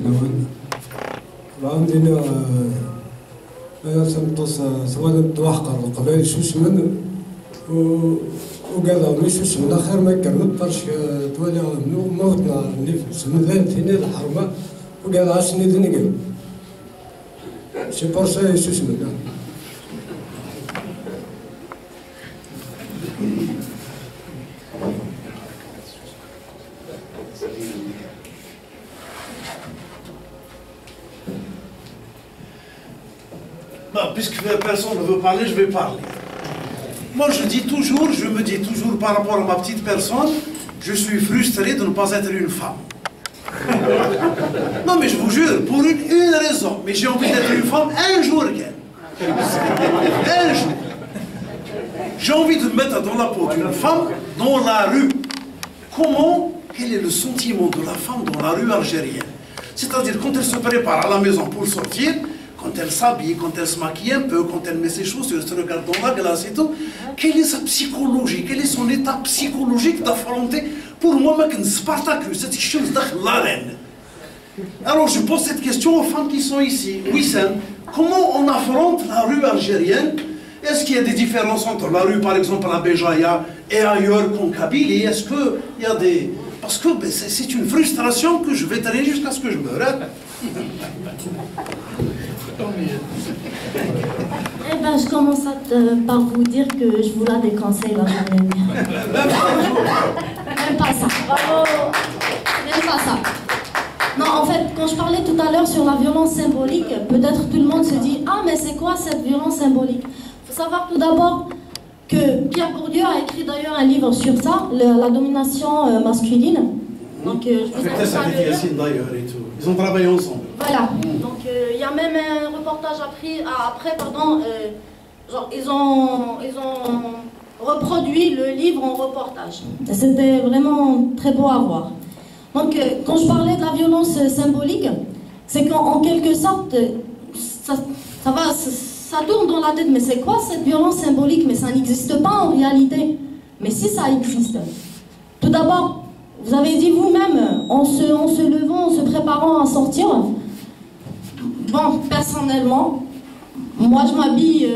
نون وعندنا سمطوس سوالم توحقر القبائل شوش من وقال مش شوش من آخر ما كان برش تولي موتنا نفس من ثاني الحرمة وقال عشان يدنقل شي برشا شوش من Puisque personne ne veut parler, je vais parler. Moi, je me dis toujours par rapport à ma petite personne, je suis frustré de ne pas être une femme. Non, mais je vous jure, pour une raison. Mais j'ai envie d'être une femme un jour, un jour. J'ai envie de me mettre dans la peau d'une femme dans la rue. Quel est le sentiment de la femme dans la rue algérienne? C'est-à-dire, quand elle se prépare à la maison pour sortir, quand elle s'habille, quand elle se maquille un peu, quand elle met ses chaussures, elle se regarde dans la glace et tout, quelle est sa psychologie, quel est son état psychologique d'affronter? Pour moi, c'est Spartacus, c'est quelque chose de l'arène. Alors je pose cette question aux femmes qui sont ici. Wissem, comment on affronte la rue algérienne? Est-ce qu'il y a des différences entre la rue, par exemple, à Béjaïa et ailleurs qu'en Kabylie? Est-ce qu'il y a des... Parce que c'est une frustration que je vais traîner jusqu'à ce que je meure. Eh ben, je commence par vous dire que je vous la déconseille la journée. Même pas ça. Bravo. Même pas ça. Non, en fait, quand je parlais tout à l'heure sur la violence symbolique, peut-être tout le monde se dit « Ah, mais c'est quoi cette violence symbolique ?» Il faut savoir tout d'abord que Pierre Bourdieu a écrit d'ailleurs un livre sur ça, la domination masculine. Donc, je vous invite à le lire. D'ailleurs et tout. Ils ont travaillé ensemble. Voilà. Donc, il y a même un reportage après, genre, ils ont reproduit le livre en reportage. C'était vraiment très beau à voir. Donc, quand je parlais de la violence symbolique, c'est qu'en quelque sorte, ça tourne dans la tête. Mais c'est quoi cette violence symbolique? Mais ça n'existe pas en réalité. Mais si ça existe. Tout d'abord, vous avez dit vous-même, en se levant, en se préparant à sortir. Bon, personnellement, moi je m'habille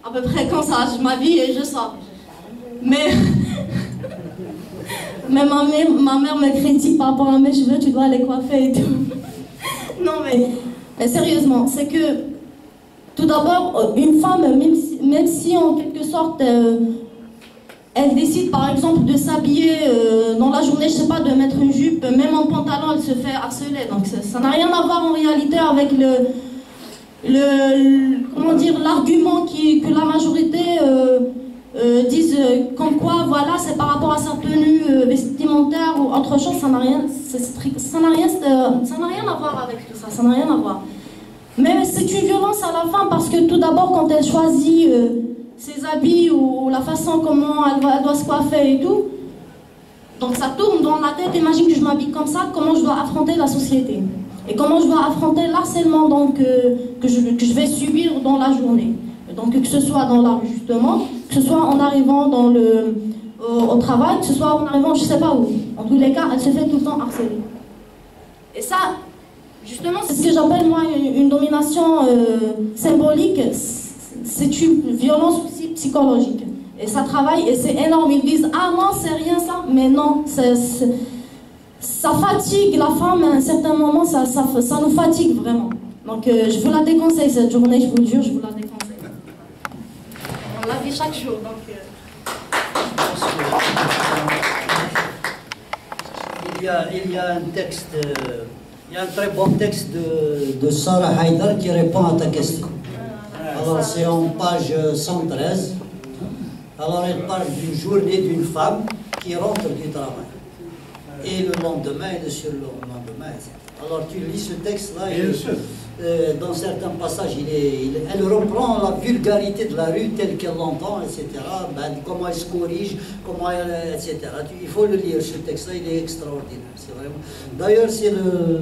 à peu près comme ça. Je m'habille et je sors. Mais ma mère me critique par rapport à mes cheveux, tu dois les coiffer et tout. Non mais sérieusement, c'est que tout d'abord, une femme, même si en quelque sorte, elle décide par exemple de s'habiller dans la journée, je sais pas, de mettre une jupe, même en pantalon, elle se fait harceler. Donc ça n'a rien à voir en réalité avec comment dire, l'argument que la majorité disent comme quoi, voilà, c'est par rapport à sa tenue vestimentaire ou autre chose. Ça n'a rien à voir avec tout ça. Ça n'a rien à voir. Mais c'est une violence à la fin parce que tout d'abord, quand elle choisit ses habits ou la façon comment elle doit se coiffer et tout, donc ça tourne dans la tête. Imagine que je m'habille comme ça, comment je dois affronter la société et comment je dois affronter l'harcèlement que je vais subir dans la journée. Donc que ce soit dans la rue justement, que ce soit en arrivant au travail, que ce soit en arrivant je sais pas où. En tous les cas, elle se fait tout le temps harceler. Et ça, justement, c'est ce que j'appelle moi une domination symbolique. C'est une violence aussi psychologique. Et ça travaille et c'est énorme. Ils disent, ah non, c'est rien ça. Mais non, ça fatigue la femme à un certain moment, ça nous fatigue vraiment. Donc je vous la déconseille cette journée, je vous le jure, je vous la déconseille. On la vit chaque jour. Donc, il y a un texte, il y a un très bon texte de Sarah Haïdar qui répond à ta question. Alors c'est en page 113. Alors elle parle d'une journée d'une femme qui rentre du travail. Et le lendemain et le surlendemain, etc. Alors tu lis ce texte-là et dans certains passages, elle reprend la vulgarité de la rue telle qu'elle l'entend, etc. Comment elle se corrige, comment elle, etc. Il faut le lire, ce texte-là, il est extraordinaire. D'ailleurs, c'est le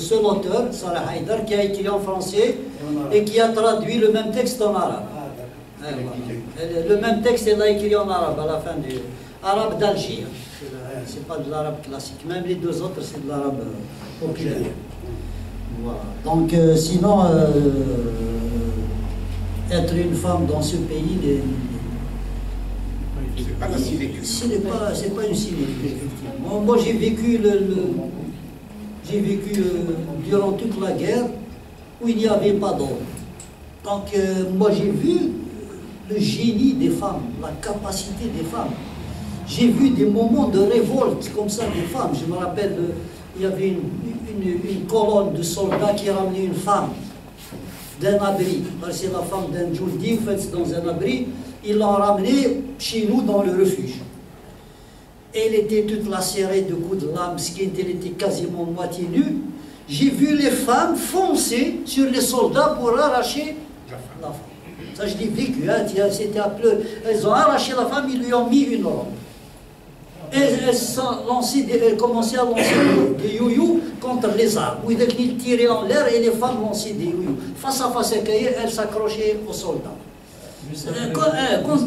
seul auteur, Sarah Haïdar, qui a écrit en français et qui a traduit le même texte en arabe. Le même texte, elle l'a écrit en arabe, à la fin du arabe d'Alger. c'est pas de l'arabe classique. Même les deux autres, c'est de l'arabe populaire. Voilà. Donc, sinon, être une femme dans ce pays, c'est pas la sinécure. C'est pas une sinécure, effectivement. Moi, j'ai vécu durant toute la guerre où il n'y avait pas d'hommes. Donc, moi, j'ai vu le génie des femmes, la capacité des femmes. J'ai vu des moments de révolte comme ça des femmes. Je me rappelle, il y avait une colonne de soldats qui ramenait une femme d'un abri. C'est la femme d'un Djoudi, en fait, dans un abri. Ils l'ont ramenée chez nous dans le refuge. Elle était toute lacérée de coups de lame, elle était quasiment moitié nue. J'ai vu les femmes foncer sur les soldats pour arracher la femme. Ça, je l'ai vécu, hein, c'était à pleurer. Elles ont arraché la femme, ils lui ont mis une robe. Elles commençaient à lancer des you-you contre les arbres. Ils tiraient en l'air et les femmes lançaient des you-you. Face à face avec elles, elles s'accrochaient aux soldats. Juste après, si vous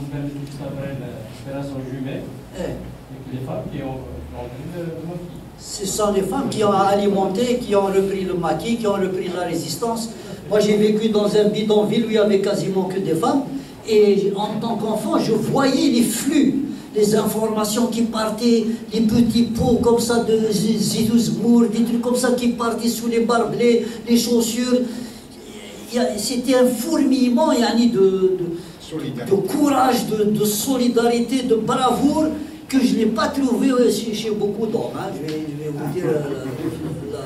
permettez, juste après l'opération Jumet, les femmes qui ont repris le maquis. Ce sont les femmes qui ont alimenté, qui ont repris le maquis, qui ont repris la résistance. Moi, j'ai vécu dans un bidonville où il n'y avait quasiment que des femmes. Et en tant qu'enfant, je voyais les flux, les informations qui partaient, les petits pots comme ça de zitouzmour, des trucs comme ça qui partaient sous les barbelés, les chaussures. C'était un fourmillement de courage, de solidarité, de bravoure que je n'ai pas trouvé chez beaucoup d'hommes. Hein. Je vais vous dire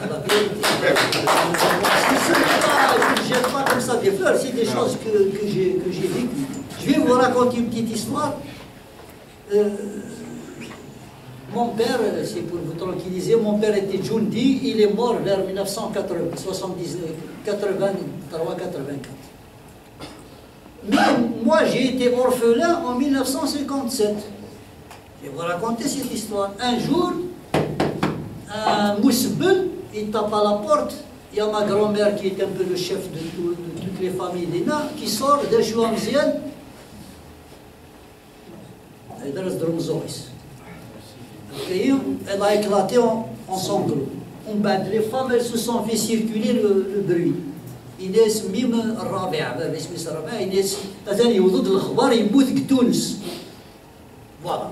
la vérité. Je ne jette pas comme ça des fleurs, c'est des choses que j'ai vécues. Je vais vous raconter une petite histoire. Mon père, c'est pour vous tranquilliser, mon père était Djoundi, il est mort vers 1983-84. Mais moi, j'ai été orphelin en 1957. Je vais vous raconter cette histoire. Un jour, un mousbel, il tape à la porte. Il y a ma grand-mère qui est un peu le chef de toutes les familles d'Ina, qui sort de Chouamzienne. Elle a éclaté en sanglots. Les femmes, elles se sont fait circuler le bruit. Inès Mim Rabia, Inès, voilà.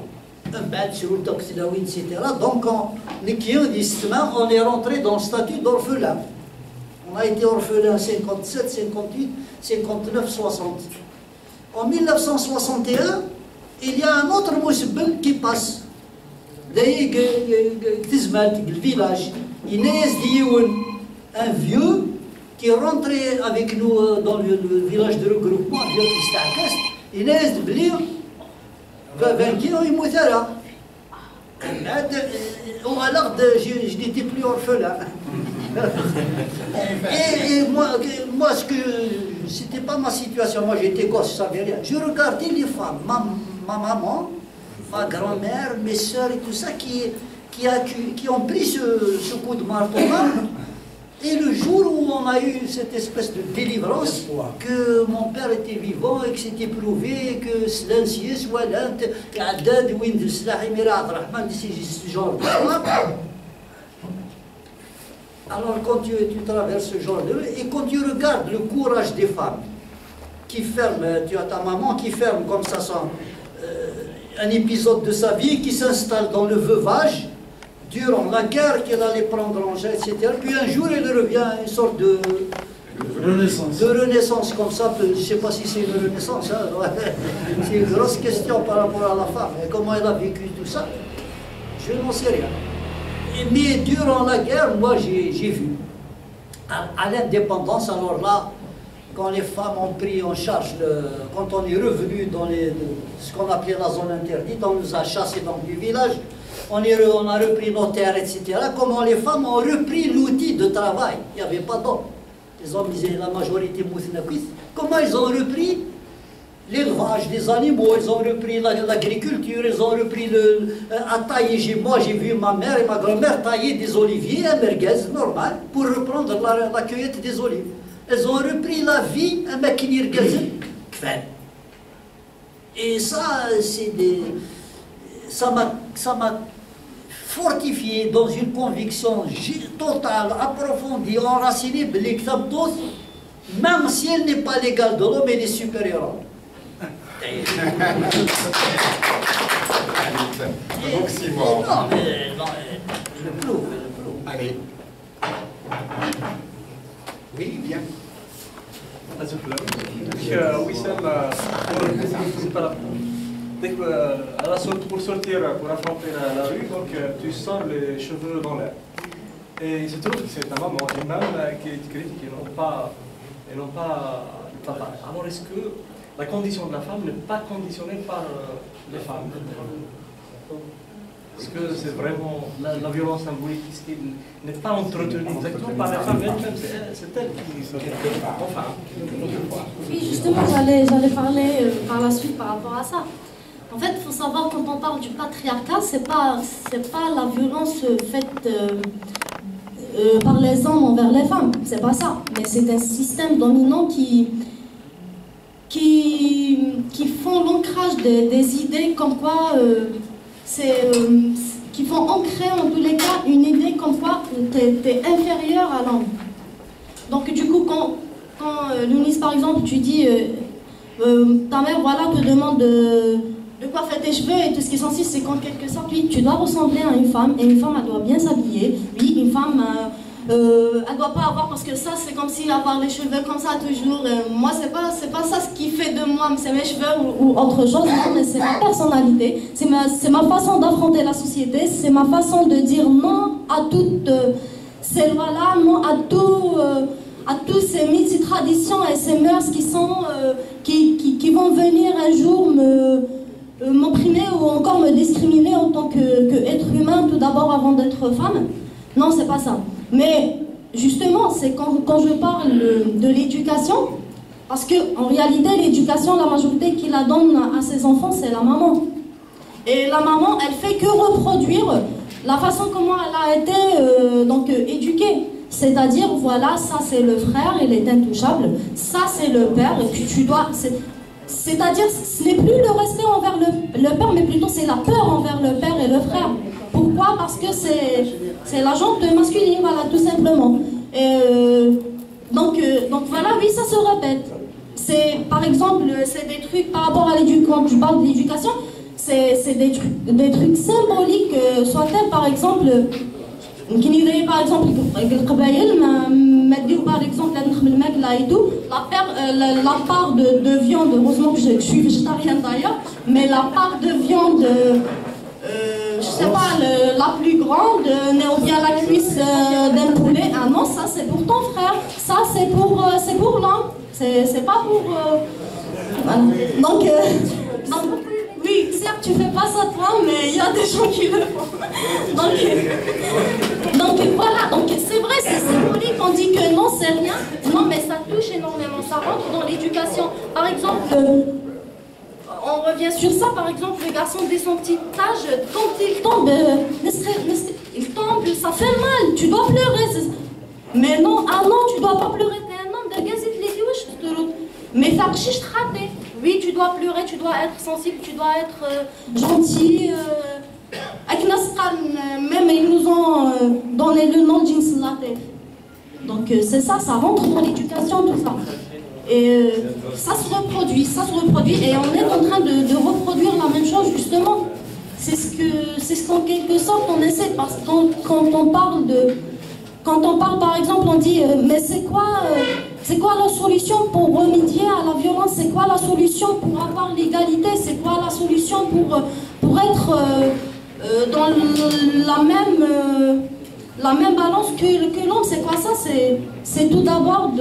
Etc. Donc, on est rentré dans le statut d'orphelin. On a été orphelin en 57, 58, 59, 60. En 1961, il y a un autre mousbel qui passe. Le village. Un vieux qui est rentré avec nous dans le village de regroupement, il est venu 20 kilos, il m'a dit je n'étais plus orphelin. Et moi c'était pas ma situation, moi j'étais gosse, je savais rien. Je regardais les femmes, ma maman, ma grand-mère, mes soeurs et tout ça, qui ont pris ce coup de marteau. Et le jour où on a eu cette espèce de délivrance, que mon père était vivant et que c'était prouvé, que silencieux, soit l'un, qu'Addad, Wind, Slahimira, Abdrahman, ce genre de choses. Alors quand tu traverses ce genre de... Et quand tu regardes le courage des femmes, qui ferment, tu as ta maman qui ferme comme ça, un épisode de sa vie, qui s'installe dans le veuvage, durant la guerre, qu'elle allait prendre en jet, etc. Puis un jour, elle revient, une sorte de renaissance comme ça. Je ne sais pas si c'est une renaissance. Hein. C'est une grosse question par rapport à la femme. Et comment elle a vécu tout ça, je n'en sais rien. Mais durant la guerre, moi, j'ai vu. À l'indépendance, alors là, quand les femmes ont pris en charge, quand on est revenu dans ce qu'on appelait la zone interdite, on nous a chassés dans du village. On a repris nos terres, etc. Comment les femmes ont repris l'outil de travail. Il n'y avait pas d'hommes. Les hommes disaient la majorité moutinaquis. Comment ils ont repris l'élevage des animaux, ils ont repris l'agriculture, ils ont repris à tailler. Moi, j'ai vu ma mère et ma grand-mère tailler des oliviers à merguez, normal, pour reprendre la cueillette des olives. Elles ont repris la vie à maquinir gazen. Et ça, ça m'a fortifié dans une conviction totale, approfondie, enracinée, même si elle n'est pas l'égale de l'homme, elle est supérieure à l'homme. Non, mais je le prouve. Allez. Oui, bien. Pour sortir, pour affronter la rue, donc tu sors les cheveux dans l'air. Et il se trouve que c'est ta maman, une maman qui est critique et non pas le papa. Alors est-ce que la condition de la femme n'est pas conditionnée par les femmes? Est-ce que c'est vraiment la violence symbolique qui n'est pas entretenue exactement par la femme elle-même? C'est elle qui se... Enfin, oui, justement, j'allais parler par la suite par rapport à ça. En fait, il faut savoir, quand on parle du patriarcat, c'est pas la violence faite par les hommes envers les femmes, c'est pas ça. Mais c'est un système dominant qui font l'ancrage des idées comme quoi... qui font ancrer en tous les cas une idée comme quoi tu es inférieur à l'homme. Donc du coup, quand Lounis par exemple, tu dis ta mère voilà te demande de quoi faire tes cheveux et tout ce qui est censé, c'est qu'en quelque sorte, oui, tu dois ressembler à une femme, et une femme elle doit bien s'habiller. Oui, une femme elle doit pas avoir, parce que ça c'est comme si avoir les cheveux comme ça toujours. Moi c'est pas ça ce qui fait de moi, c'est mes cheveux ou autre chose, non, mais c'est ma personnalité, c'est ma façon d'affronter la société, c'est ma façon de dire non à toutes ces lois-là, non à tous ces mythes, ces traditions et ces mœurs qui sont qui vont venir un jour m'opprimer ou encore me discriminer en tant qu'être humain tout d'abord avant d'être femme. Non, c'est pas ça. Mais justement, c'est quand je parle de l'éducation, parce qu'en réalité, l'éducation, la majorité qui la donne à ses enfants, c'est la maman. Et la maman, elle fait que reproduire la façon comment elle a été éduquée. C'est-à-dire, voilà, ça c'est le frère, il est intouchable, ça c'est le père, et puis tu dois... C'est-à-dire, ce n'est plus le respect envers le père, mais plutôt c'est la peur envers le père et le frère. Pourquoi? Parce que c'est la jante masculine, voilà, tout simplement. Donc voilà, oui, ça se répète. Par exemple, c'est des trucs par rapport à l'éducation, quand tu parles de l'éducation, c'est des trucs symboliques, soit-elle par exemple... par exemple, par exemple, la part de viande, heureusement que je suis végétarienne d'ailleurs, mais la part de viande, je sais pas, la plus grande, ou bien la cuisse d'un poulet, ah non, ça c'est pour ton frère, ça c'est pour l'homme, c'est pas pour... voilà. Donc, oui, certes, tu fais pas ça toi, mais il y a des gens qui le font. Donc voilà, donc c'est vrai, c'est symbolique, on dit que non, c'est rien. Non, mais ça touche énormément, ça rentre dans l'éducation. Par exemple, on revient sur ça, par exemple, le garçon dès son petit âge, quand il tombe, ça fait mal, tu dois pleurer. Mais non, ah non, tu dois pas pleurer, t'es un homme, de gazette les yeux, mais ça raté. Oui, tu dois pleurer, tu dois être sensible, tu dois être gentil. Même ils nous ont donné le nom de Jins Latte. Donc c'est ça, ça rentre dans l'éducation, tout ça. Et ça se reproduit, et on est en train de reproduire la même chose, justement. C'est ce qu'en quelque sorte on essaie, parce que quand on parle par exemple, on dit mais c'est quoi la solution pour remédier à la violence? C'est quoi la solution pour avoir l'égalité? C'est quoi la solution pour être dans la même balance que l'homme? C'est quoi ça? C'est tout d'abord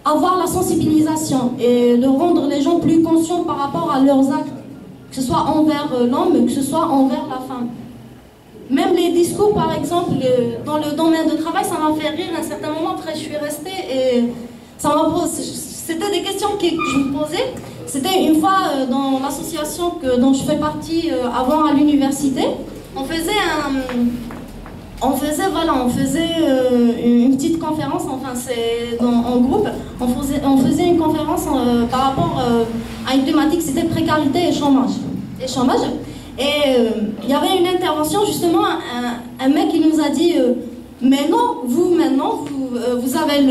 avoir la sensibilisation et de rendre les gens plus conscients par rapport à leurs actes, que ce soit envers l'homme, que ce soit envers la femme. Même les discours, par exemple, dans le domaine de travail, ça m'a fait rire à un certain moment. Après, je suis restée et ça m'a posé. C'était des questions que je me posais. C'était une fois dans l'association dont je fais partie avant à l'université. On faisait une petite conférence, enfin c'est en groupe. On faisait une conférence par rapport à une thématique, c'était précarité et chômage. Et il y avait une intervention, justement, un mec qui nous a dit mais non, vous maintenant, vous avez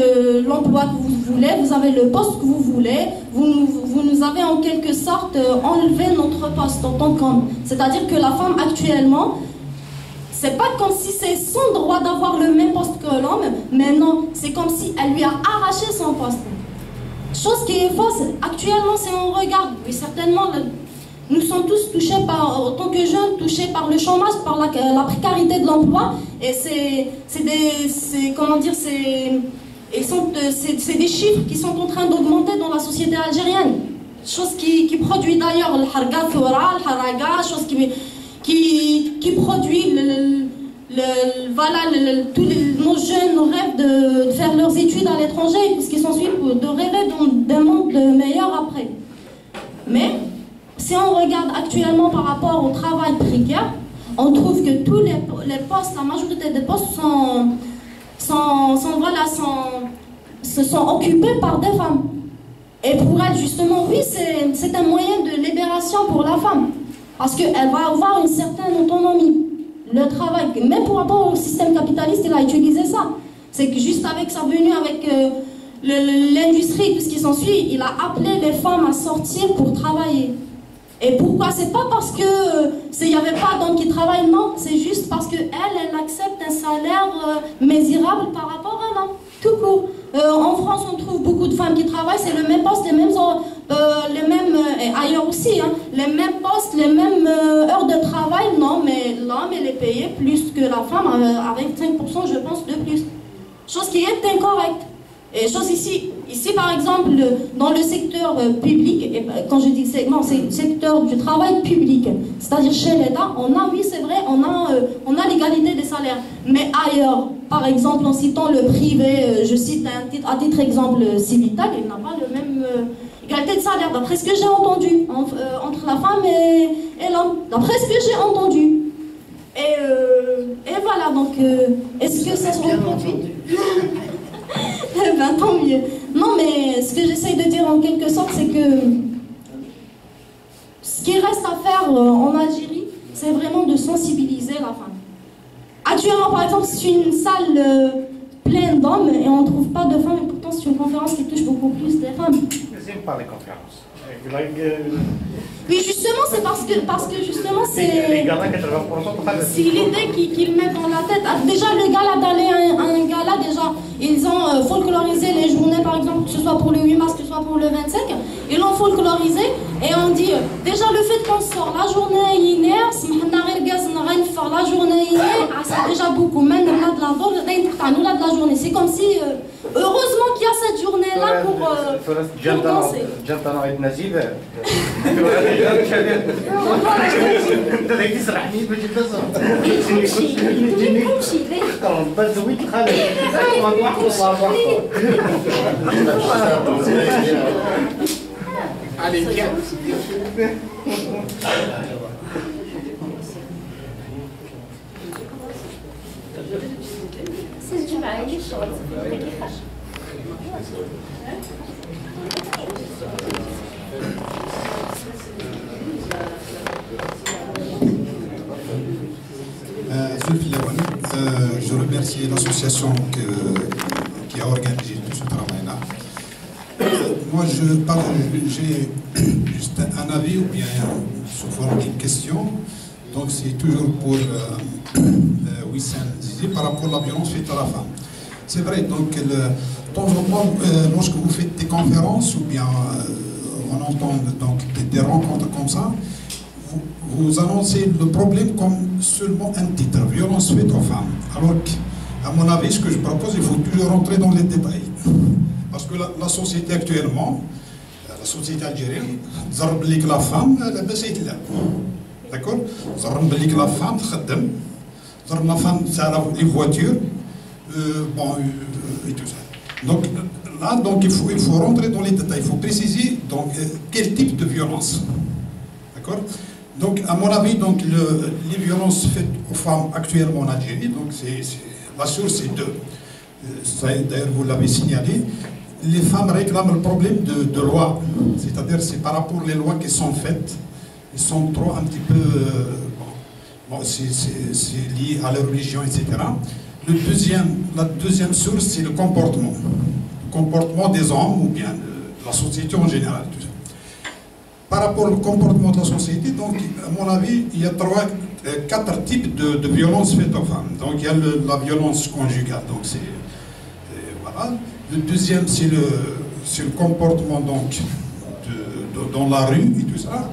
l'emploi que vous voulez, vous avez le poste que vous voulez, vous nous avez en quelque sorte enlevé notre poste en tant qu'homme. C'est-à-dire que la femme actuellement, c'est pas comme si c'est son droit d'avoir le même poste que l'homme, mais non, c'est comme si elle lui a arraché son poste. Chose qui est fausse. Actuellement, si on regarde, oui, certainement, nous sommes tous touchés en tant que jeunes, touchés par le chômage, par la précarité de l'emploi. Et c'est des chiffres qui sont en train d'augmenter dans la société algérienne. Chose qui produit d'ailleurs le harga thora, le haraga, chose qui produit tous nos jeunes rêvent de faire leurs études à l'étranger, parce qu'ils sont suivis de rêver d'un monde meilleur après. Mais si on regarde actuellement par rapport au travail précaire, on trouve que tous les postes, la majorité des postes sont occupés par des femmes. Et pour elles, justement, oui, c'est un moyen de libération pour la femme. Parce qu'elle va avoir une certaine autonomie. Le travail, même par rapport au système capitaliste, il a utilisé ça. C'est que juste avec sa venue, avec l'industrie, tout ce qui s'ensuit, il a appelé les femmes à sortir pour travailler. Et pourquoi? C'est pas parce que il n'y avait pas d'hommes qui travaillent, non, c'est juste parce qu'elle accepte un salaire misérable par rapport à l'homme, tout court. En France, on trouve beaucoup de femmes qui travaillent, c'est le même poste, les mêmes et ailleurs aussi, hein, les mêmes postes, les mêmes heures de travail, non, mais l'homme, il est payé plus que la femme, avec 5%, je pense, de plus. Chose qui est incorrecte. Et chose ici, par exemple, dans le secteur public, et quand je dis segment, c'est le secteur du travail public, c'est-à-dire chez l'État, oui, c'est vrai, on a l'égalité des salaires. Mais ailleurs, par exemple, en citant le privé, je cite à titre exemple Civital, il n'a pas le même égalité de salaire, d'après ce que j'ai entendu, entre la femme et l'homme, d'après ce que j'ai entendu. Et voilà, donc, est-ce que ça se reproduit? Ben, tant mieux. Non, mais ce que j'essaye de dire en quelque sorte, c'est que ce qui reste à faire en Algérie, c'est vraiment de sensibiliser la femme. Actuellement, par exemple, c'est une salle pleine d'hommes et on ne trouve pas de femmes, et pourtant c'est une conférence qui touche beaucoup plus des femmes. J'aime pas les conférences. Oui, justement, c'est parce que justement, c'est l'idée qu'ils mettent dans la tête. Déjà, le gala d'aller à un gala, déjà, ils ont folklorisé les journées, par exemple, que ce soit pour le 8 mars, que ce soit pour le 25, ils l'ont folklorisé et on dit, déjà, le fait qu'on sort la journée hier, la journée hier, c'est déjà beaucoup. Maintenant, de la journée. C'est comme si, heureusement qu'il y a cette journée-là pour danser. Allez, viens. Je remercie l'association qui a organisé tout ce travail-là. Moi, j'ai juste un avis ou bien sous forme d'une question. Donc, c'est toujours pour Wissam Zizi par rapport à la violence faite à la femme. C'est vrai, donc, de temps en temps, lorsque vous faites des conférences ou bien on entend donc, des rencontres comme ça, vous annoncez le problème comme seulement un titre, violence faite aux femmes. Alors qu'à mon avis, ce que je propose, il faut toujours rentrer dans les détails. Parce que la société actuellement, la société algérienne, la femme, elle a baissé là. D'accord? La femme, la femme, ça a les voitures, et tout ça. Donc là, il faut rentrer dans les détails, il faut préciser donc, quel type de violence. D'accord? Donc, à mon avis, donc, les violences faites aux femmes actuellement en Algérie, donc la source c'est deux. D'ailleurs, vous l'avez signalé. Les femmes réclament le problème de loi, c'est-à-dire c'est par rapport aux lois qui sont faites ils sont trop un petit peu... bon, c'est lié à leur religion, etc. La deuxième source, c'est le comportement. Le comportement des hommes ou bien de la société en général. Tout ça. Par rapport au comportement de la société, donc, à mon avis, il y a quatre types de violences faites aux femmes. Donc, il y a la violence conjugale. Donc, voilà. Le deuxième, c'est le comportement donc, dans la rue et tout ça.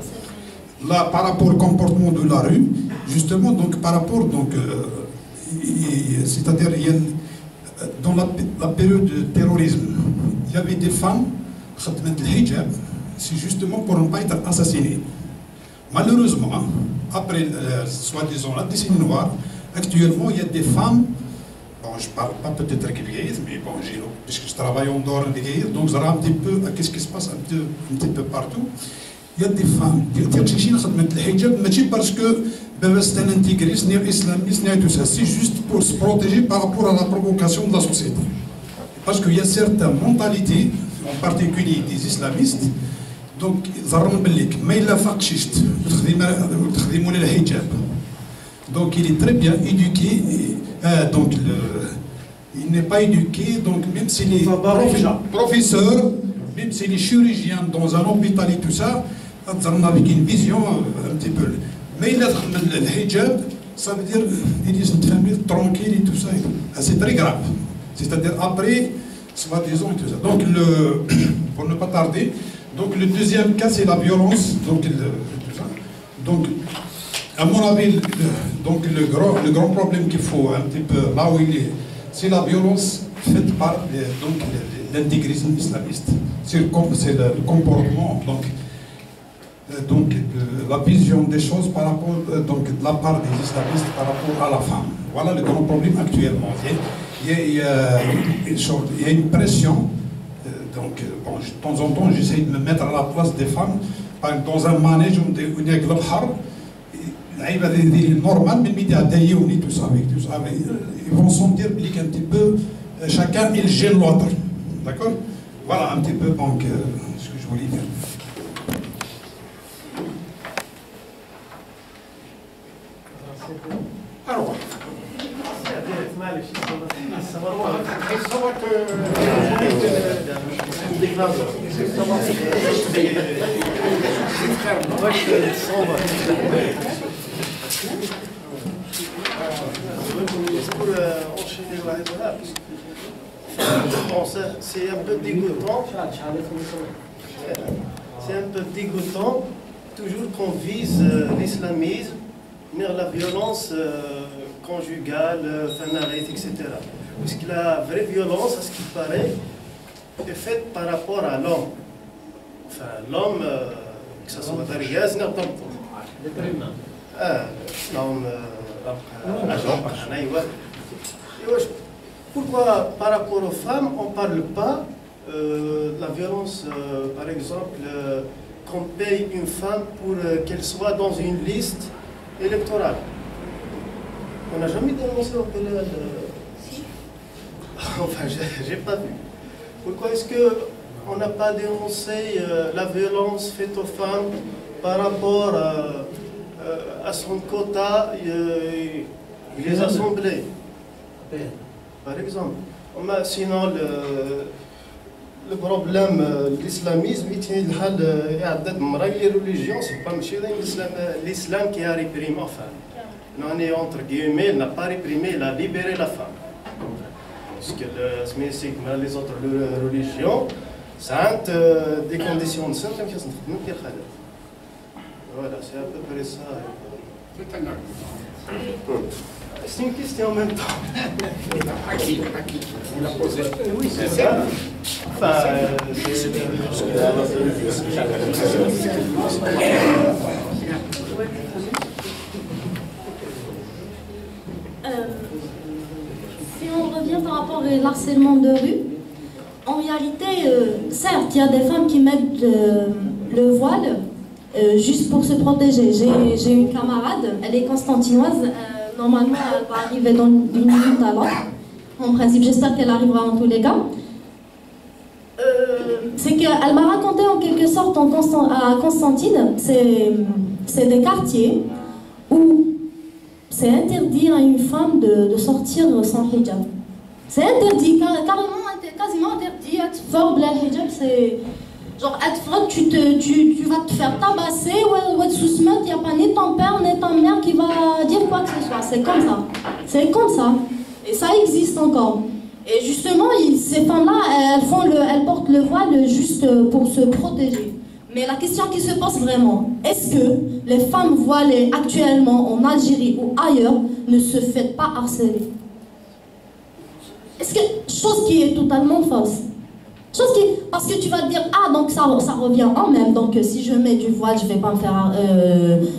Là, par rapport au comportement de la rue, justement, donc, par rapport, donc, c'est-à-dire, dans la période de terrorisme, il y avait des femmes qui ont le hijab, c'est justement pour ne pas être assassinées. Malheureusement, après, soi-disant, la décennie noire, actuellement, il y a des femmes, bon, je ne parle pas peut-être avec les mais bon, puisque je travaille en dehors des guerres, donc je un petit peu qu'est-ce qui se passe un petit peu partout. Il y a des femmes qui ont le hijab, mais parce que c'est un intégriste, un islamiste, tout ça. C'est juste pour se protéger par rapport à la provocation de la société. Parce qu'il y a certaines mentalités, en particulier des islamistes, donc, mais il a fait le hijab. Donc, il est très bien éduqué. Donc, il n'est pas éduqué, donc même s'il est professeur, même s'il est chirurgien dans un hôpital et tout ça, avec une vision un petit peu. Mais il a le hijab, ça veut dire qu'il est une famille tranquille et tout ça. C'est très grave. C'est-à-dire après, soi-disant et tout ça. Donc, pour ne pas tarder, donc le deuxième cas, c'est la violence. Donc, tout ça. Donc, à mon avis, donc le grand problème qu'il faut un petit peu là où il est, c'est la violence faite par l'intégrisme islamiste. C'est le comportement, donc la vision des choses par rapport, donc de la part des islamistes par rapport à la femme. Voilà le grand problème actuellement. Il y a une pression. Donc, bon, de temps en temps, j'essaie de me mettre à la place des femmes. Dans un manège où il y a le har, normal, mais tout ça, ils vont sentir qu'un petit peu, chacun il gêne l'autre. D'accord? Voilà un petit peu donc, ce que je voulais dire. Alors, c'est un peu dégoûtant. C'est un peu dégoûtant, toujours qu'on vise l'islamisme, la violence conjugale, fanarite, etc. Parce que la vraie violence, à ce qui paraît, est faite par rapport à l'homme. Enfin, l'homme, que ce soit Dariaz, n'importe quoi. L'homme, pourquoi, par rapport aux femmes, on ne parle pas de la violence, par exemple, qu'on paye une femme pour qu'elle soit dans une liste électorale? On n'a jamais dénoncé au pénal. Enfin, j'ai pas vu. Pourquoi est-ce qu'on n'a pas dénoncé la violence faite aux femmes par rapport à son quota les assemblées? Par exemple. Sinon, le problème de l'islamisme, les religions, c'est pas l'islam qui a réprimé, enfin. On est entre guillemets, il n'a pas réprimé, il a libéré la femme. Parce que les autres religions, c'est des conditions de santé qui sont voilà, c'est à peu près ça. C'est une question en même temps. À qui? Vous la posez? Oui, c'est ça. Enfin, si on revient par rapport au harcèlement de rue, en réalité, certes, il y a des femmes qui mettent le voile juste pour se protéger. J'ai une camarade, elle est constantinoise, normalement elle va arriver d'une minute à l'autre. En principe, j'espère qu'elle arrivera en tous les cas. C'est qu'elle m'a raconté en quelque sorte à Constantine, c'est des quartiers où c'est interdit à une femme de sortir sans hijab. C'est interdit, carrément, quasiment interdit. Fort bla hijab, c'est genre tu vas te faire tabasser, il n'y a pas ni ton père ni ta mère qui va dire quoi que ce soit. C'est comme ça. C'est comme ça. Et ça existe encore. Et justement, ces femmes-là, elles portent le voile juste pour se protéger. Mais la question qui se pose vraiment, est-ce que les femmes voilées actuellement en Algérie ou ailleurs ne se font pas harceler? Est-ce que, chose qui est totalement fausse. Parce que tu vas te dire, ah donc ça revient en même, donc si je mets du voile, je ne vais pas me faire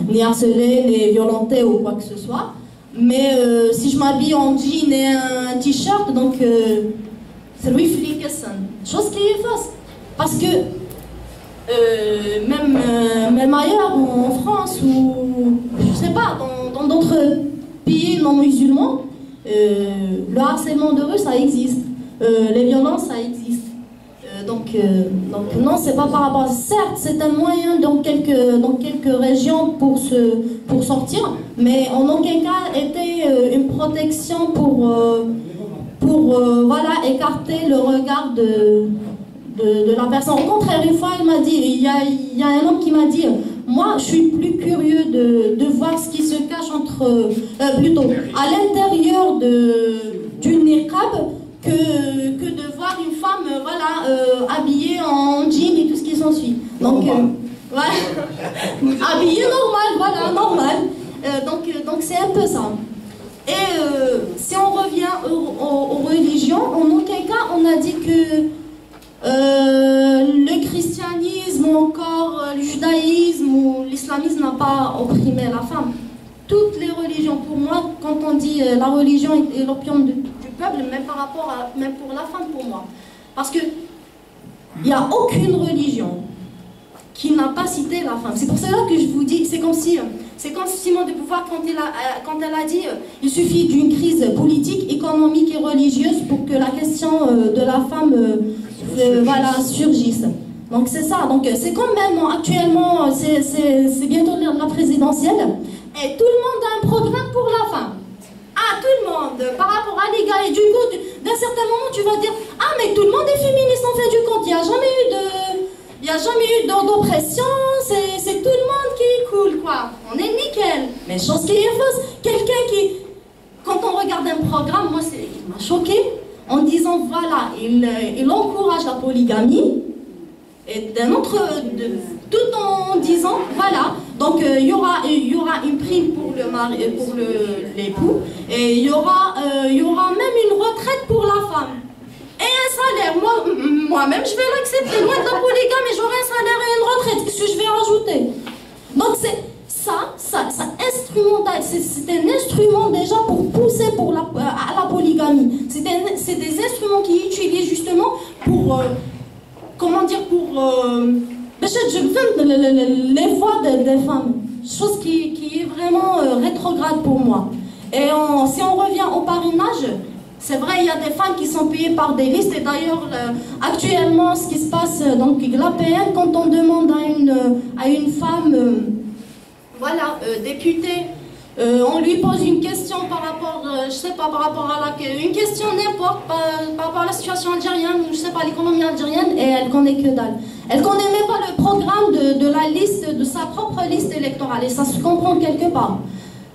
ni harceler, ni violenter ou quoi que ce soit. Mais si je m'habille en jean et un t-shirt, donc c'est lui fliquesson. Chose qui est fausse. Parce que même ailleurs, en France ou je sais pas, dans d'autres pays non musulmans, le harcèlement de rue, ça existe. Les violences, ça existe. Donc non, c'est pas par rapport. Certes, c'est un moyen dans quelques régions pour sortir, mais en aucun cas était une protection pour voilà, écarter le regard de la personne. Au contraire, une fois, il m'a dit, il y a un homme qui m'a dit, moi, je suis plus curieux de voir ce qui se cache plutôt à l'intérieur du niqab que de voir une femme habillée en jean et tout ce qui s'ensuit. Donc, habillée normal. Donc c'est un peu ça. Et si on revient aux religions, en aucun cas on a dit que le christianisme ou encore le judaïsme ou l'islamisme n'a pas opprimé la femme. Toutes les religions, pour moi, quand on dit la religion est l'opium du peuple, même pour la femme, pour moi. Parce que il n'y a aucune religion qui n'a pas cité la femme. C'est pour cela que je vous dis, c'est comme Simone de Beauvoir quand elle a dit il suffit d'une crise politique, économique et religieuse pour que la question de la femme surgisse. Donc c'est ça. Donc c'est comme même actuellement, c'est bientôt la présidentielle et tout le monde a un programme pour la femme. Ah, tout le monde, par rapport à les gars, et du coup, d'un certain moment, tu vas dire, ah, mais tout le monde est féministe, en fait, du compte, il n'y a jamais eu d'oppression, c'est tout le monde qui est cool, quoi. On est nickel. Mais chose qui est fausse, quelqu'un qui, quand on regarde un programme, moi, il m'a choqué, en disant, voilà, il encourage la polygamie, et d'un autre, tout en disant, voilà, donc il y aura une prime pour l'époux, et il y aura même une retraite pour la femme. Et un salaire, moi-même je vais l'accepter, loin de la polygamie, j'aurai un salaire et une retraite, qu'est-ce que je vais rajouter? Donc c'est ça instrumental, c'est un instrument déjà pour pousser à la polygamie. C'est des instruments qui utilisent justement pour... comment dire, pour les voix des femmes, chose qui est vraiment rétrograde pour moi. Et si on revient au parrainage, c'est vrai, il y a des femmes qui sont payées par des listes, et d'ailleurs, actuellement, ce qui se passe, donc l'APN, quand on demande à une femme, députée, on lui pose une question par rapport, une question n'importe, par rapport à la situation algérienne, je sais pas, l'économie algérienne, et elle connaît que dalle. Elle connaît même pas le programme de la liste, de sa propre liste électorale, et ça se comprend quelque part.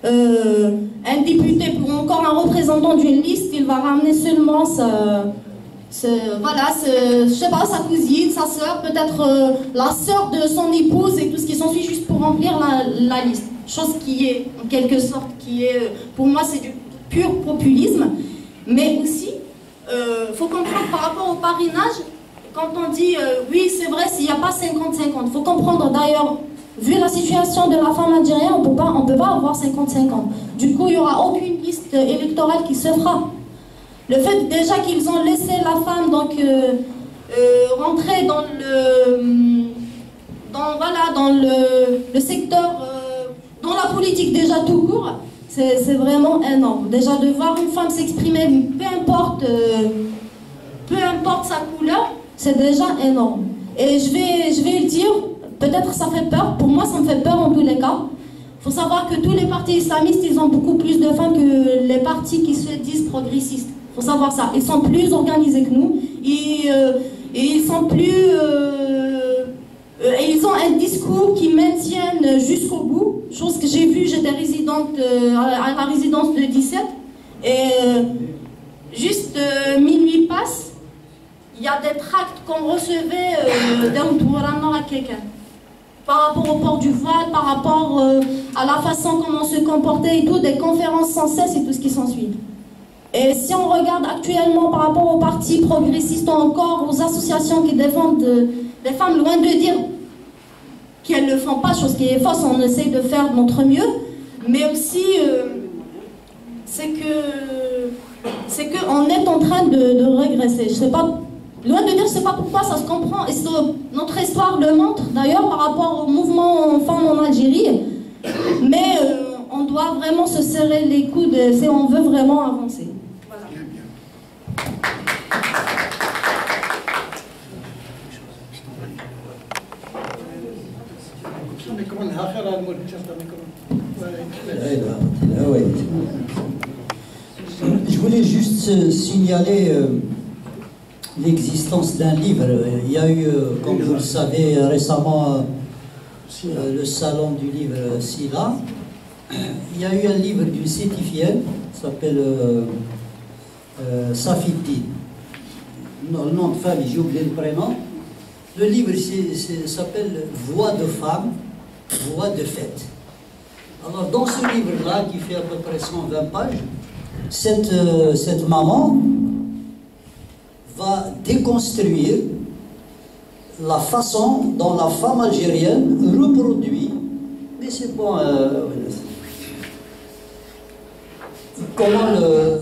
Un député, pour encore un représentant d'une liste, il va ramener seulement je sais pas, sa cousine, sa sœur, peut-être la sœur de son épouse et tout ce qui s'ensuit juste pour remplir la liste. Chose qui est, en quelque sorte, pour moi, c'est du pur populisme. Mais aussi, faut comprendre par rapport au parrainage, quand on dit, oui, c'est vrai, s'il n'y a pas 50-50, il faut comprendre d'ailleurs, vu la situation de la femme algérienne, on peut pas avoir 50-50. Du coup, il n'y aura aucune liste électorale qui se fera. Le fait déjà qu'ils ont laissé la femme donc rentrer dans le secteur, dans la politique déjà tout court, c'est vraiment énorme. Déjà de voir une femme s'exprimer, peu importe sa couleur, c'est déjà énorme. Et je vais le dire, peut-être ça fait peur, pour moi ça me fait peur en tous les cas. Il faut savoir que tous les partis islamistes, ils ont beaucoup plus de femmes que les partis qui se disent progressistes. Il faut savoir ça. Ils sont plus organisés que nous. Et ils sont plus... ils ont un discours qui maintiennent jusqu'au bout. Chose que j'ai vue, j'étais résidente à la résidence de 17. Et juste minuit passe, il y a des tracts qu'on recevait d'un tour à quelqu'un. Par rapport au port du voile, par rapport à la façon comment se comporter et tout, des conférences sans cesse et tout ce qui s'ensuit. Et si on regarde actuellement par rapport aux partis progressistes ou encore aux associations qui défendent les femmes, loin de dire qu'elles ne le font pas, chose qui est fausse, on essaie de faire de notre mieux, mais aussi c'est qu'on est en train de régresser. Je sais pas. Loin de dire, je ne sais pas pourquoi, ça se comprend. Et notre histoire le montre, d'ailleurs, par rapport au mouvement femmes en Algérie. Mais on doit vraiment se serrer les coudes si on veut vraiment avancer. Voilà. Je voulais juste signaler l'existence d'un livre. Il y a eu, comme vous le savez, récemment le salon du livre SILA. Il y a eu un livre d'une certifiée, s'appelle Safiti. Le nom de famille, j'ai oublié le prénom. Le livre s'appelle Voix de femme, Voix de fête. Alors dans ce livre-là, qui fait à peu près 120 pages, cette maman va déconstruire la façon dont la femme algérienne reproduit, mais c'est bon,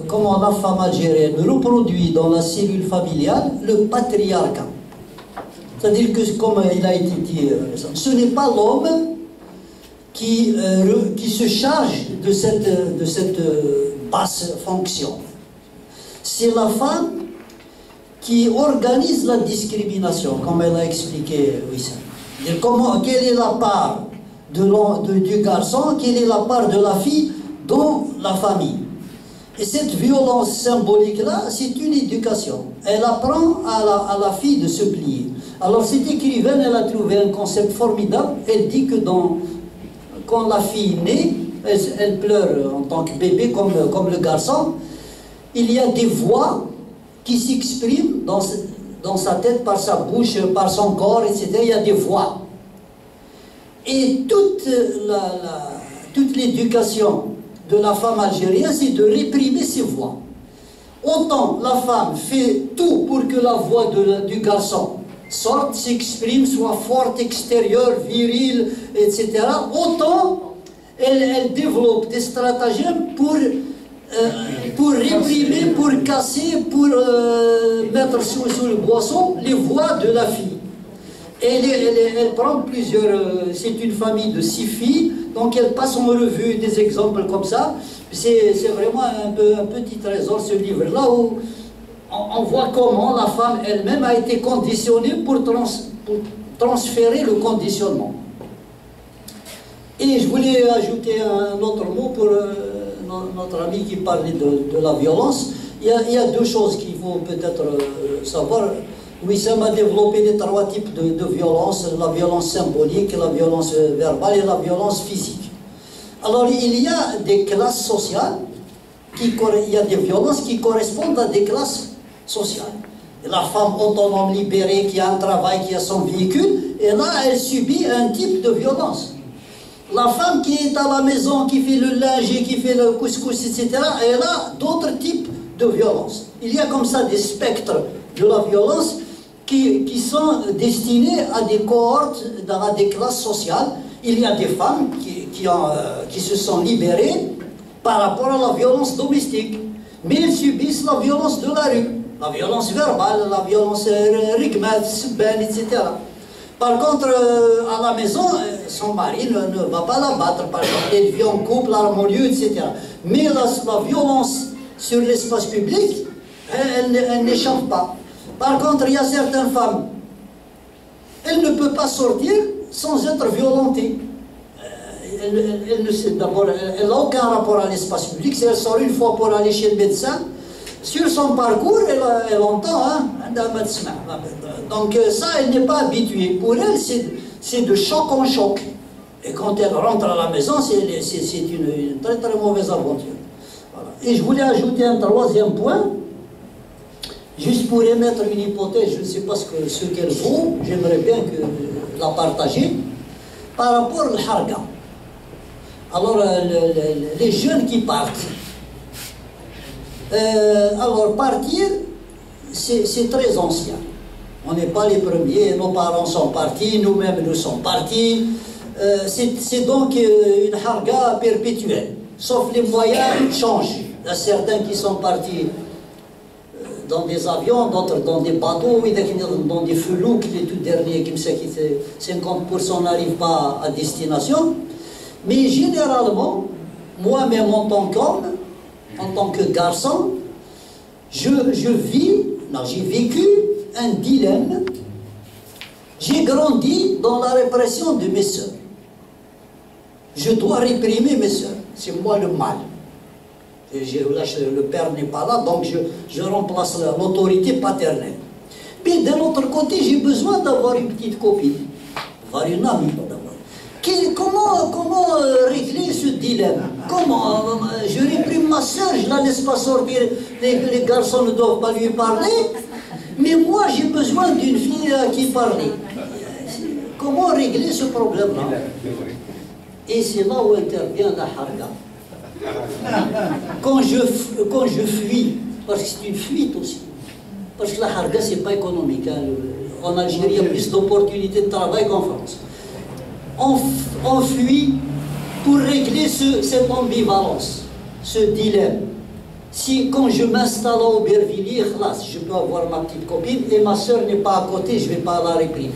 comment la femme algérienne reproduit dans la cellule familiale le patriarcat. C'est-à-dire que, comme il a été dit, ce n'est pas l'homme qui se charge de cette basse fonction. C'est la femme qui organise la discrimination, comme elle a expliqué Wissam. Quelle est la part du garçon, quelle est la part de la fille dans la famille. Et cette violence symbolique-là, c'est une éducation. Elle apprend à la fille de se plier. Alors cette écrivaine, elle a trouvé un concept formidable. Elle dit que quand la fille naît, elle pleure en tant que bébé comme le garçon. Il y a des voix qui s'expriment dans sa tête, par sa bouche, par son corps, etc. Il y a des voix. Et toute l'éducation de la femme algérienne, c'est de réprimer ces voix. Autant la femme fait tout pour que la voix du garçon sorte, s'exprime, soit forte, extérieure, virile, etc. Autant elle développe des stratagèmes pour réprimer, pour casser, pour mettre sous le boisson les voix de la fille. Elle prend plusieurs... c'est une famille de 6 filles, donc elle passe en revue des exemples comme ça. C'est vraiment un petit trésor, ce livre-là, où on voit comment la femme elle-même a été conditionnée pour transférer le conditionnement. Et je voulais ajouter un autre mot pour notre ami qui parlait de la violence. Il y a 2 choses qu'il faut peut-être savoir. Wissam a développé les 3 types de violence, la violence symbolique, la violence verbale et la violence physique. Alors il y a des classes sociales, il y a des violences qui correspondent à des classes sociales. Et la femme autonome libérée qui a un travail, qui a son véhicule, et là elle subit un type de violence. La femme qui est à la maison, qui fait le linge, qui fait le couscous, etc., elle a d'autres types de violence. Il y a comme ça des spectres de la violence qui sont destinés à des cohortes, à des classes sociales. Il y a des femmes qui se sont libérées par rapport à la violence domestique, mais elles subissent la violence de la rue, la violence verbale, la violence rigmat, subban, etc. Par contre, à la maison, son mari ne va pas la battre, par exemple, elle vit en couple harmonieux, etc. Mais la violence sur l'espace public, elle n'échappe pas. Par contre, il y a certaines femmes, elle ne peut pas sortir sans être violentée. D'abord, elle n'a aucun rapport à l'espace public. Si elle sort une fois pour aller chez le médecin, sur son parcours, elle entend, hein, donc ça, elle n'est pas habituée. Pour elle, c'est de choc en choc. Et quand elle rentre à la maison, c'est une très très mauvaise aventure. Voilà. Et je voulais ajouter un troisième point, juste pour émettre une hypothèse, je ne sais pas ce qu'elle vaut, j'aimerais bien la partager, par rapport au harga. Alors, les jeunes qui partent, alors partir, c'est très ancien. On n'est pas les premiers, nos parents sont partis, nous-mêmes nous sommes partis. C'est donc une harga perpétuelle, sauf les moyens changent. Il y a certains qui sont partis dans des avions, d'autres dans des bateaux, dans des felouks, les tout derniers, qui 50% n'arrivent pas à destination. Mais généralement, moi-même en tant qu'homme, en tant que garçon, j'ai vécu un dilemme. J'ai grandi dans la répression de mes sœurs. Je dois réprimer mes sœurs. C'est moi le mal. Le père n'est pas là, donc je remplace l'autorité paternelle. Puis de l'autre côté, j'ai besoin d'avoir une petite copine, avoir une amie d'abord. Comment régler ce dilemme? Comment je réprime ma sœur, je ne la laisse pas sortir, les garçons ne doivent pas lui parler, mais moi j'ai besoin d'une fille à qui parler. Comment régler ce problème-là? Et c'est là où intervient la harga. Quand je fuis, parce que c'est une fuite aussi, parce que la harga c'est pas économique, hein. En Algérie il y a plus d'opportunités de travail qu'en France. On fuit pour régler cette ambivalence, ce dilemme. Si quand je m'installe à Aubervilliers, je peux avoir ma petite copine et ma soeur n'est pas à côté, je ne vais pas la réprimer.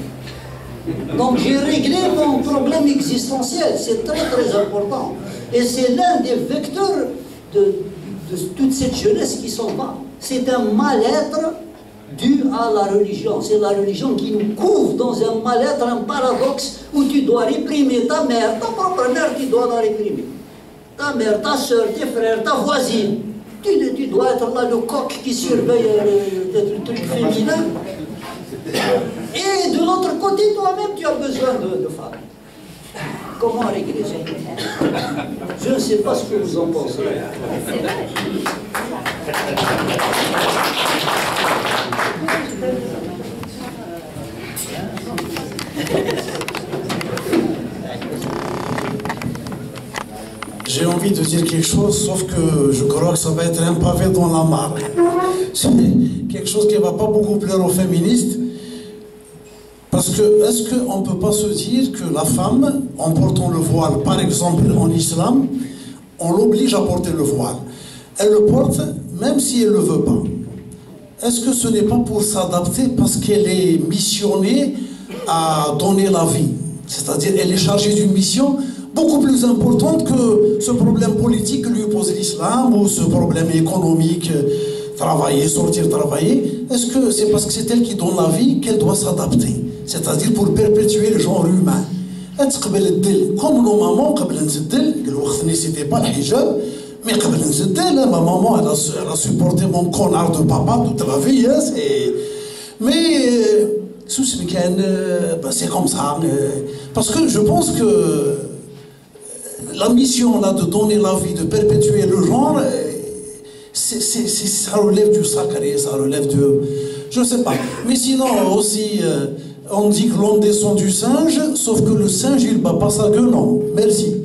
Donc j'ai réglé mon problème existentiel, c'est très très important. Et c'est l'un des vecteurs de toute cette jeunesse qui s'en va. C'est un mal-être dû à la religion. C'est la religion qui nous couvre dans un mal-être, un paradoxe où tu dois réprimer ta mère, ta propre mère, tu dois la réprimer. Ta mère, ta soeur, tes frères, ta voisine. Tu dois être là le coq qui surveille le truc féminin. Et de l'autre côté, toi-même, tu as besoin de femmes. Comment régler ça? Je ne sais pas ce que vous en pensez. J'ai envie de dire quelque chose, sauf que je crois que ça va être un pavé dans la mare. C'est quelque chose qui ne va pas beaucoup plaire aux féministes. Parce que, est-ce qu'on ne peut pas se dire que la femme, en portant le voile, par exemple en islam, on l'oblige à porter le voile. Elle le porte même si elle ne le veut pas. Est-ce que ce n'est pas pour s'adapter parce qu'elle est missionnée à donner la vie? C'est-à-dire elle est chargée d'une mission beaucoup plus importante que ce problème politique que lui pose l'islam ou ce problème économique, travailler, sortir, travailler. Est-ce que c'est parce que c'est elle qui donne la vie qu'elle doit s'adapter? C'est-à-dire pour perpétuer le genre humain. Comme nos mamans, c'était pas le hijab, mais ma maman, elle a supporté mon connard de papa toute la vie. Mais c'est comme ça. Parce que je pense que la mission là de donner la vie, de perpétuer le genre, ça relève du sacré, ça relève de... Je ne sais pas. Mais sinon aussi, on dit que l'homme descend du singe, sauf que le singe, il ne bat pas sa gueule, non. Merci.